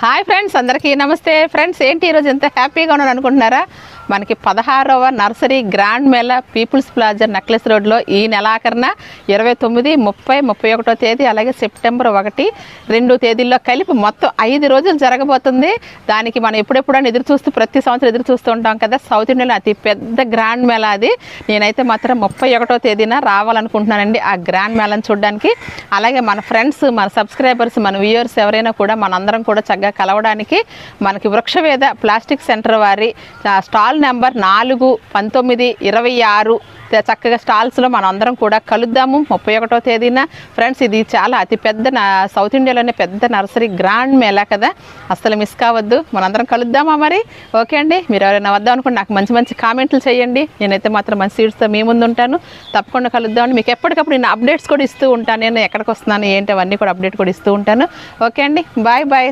Hi friends, అందరికీ నమస్తే. Friends, ఏంటి ఈరోజు ఎంత హ్యాపీగా ఉన్నాను అనుకుంటున్నారా? మనకి 16వ nursery grand mela People's Plaza Necklace రోడ్లో ఈ నెలాఖరున 29, 30, 31వ తేదీ అలాగే సెప్టెంబర్ 1, 2 తేదీల్లో కలిపి మొత్తం 5 రోజులు జరగబోతుంది. దానికి మనం ఎప్పుడెప్పుడైనా ప్రతి సంవత్సరం ఎదురు చూస్తూ ఉంటాం కదా. సౌత్ ఇండియాలో అతి పెద్ద గ్రాండ్ మేళా అది. నేనైతే మాత్రం 31వ తేదీన రావాలనుకుంటున్నానండి ఆ గ్రాండ్ మేళాని చూడడానికి. అలాగే మన ఫ్రెండ్స్, మన సబ్స్క్రైబర్స్, మన వ్యూయర్స్ ఎవరైనా కూడా మనందరం కూడా చక్కగా కలవడానికి మనకి వృక్షవేద ప్లాస్టిక్ సెంటర్ వారి స్టాల్ నెంబర్ 4, 19, 26 చక్కగా స్టాల్స్లో మనం అందరం కూడా కలుద్దాము 31వ తేదీన. ఫ్రెండ్స్, ఇది చాలా అతిపెద్ద సౌత్ ఇండియాలోనే పెద్ద నర్సరీ గ్రాండ్ మేళా కదా, అస్సలు మిస్ కావద్దు. మనందరం కలుద్దామా మరి? ఓకే అండి, మీరు ఎవరైనా వద్దాం అనుకుంటే నాకు మంచి మంచి కామెంట్లు చేయండి. నేనైతే మాత్రం మంచి సీడ్స్తో మీ ముందు ఉంటాను. తప్పకుండా కలుద్దామని మీకు ఎప్పటికప్పుడు నేను అప్డేట్స్ కూడా ఇస్తూ ఉంటాను. నేను ఎక్కడికి వస్తున్నాను ఏంటి అవన్నీ కూడా అప్డేట్ కూడా ఇస్తూ ఉంటాను. ఓకే అండి, బాయ్ బాయ్.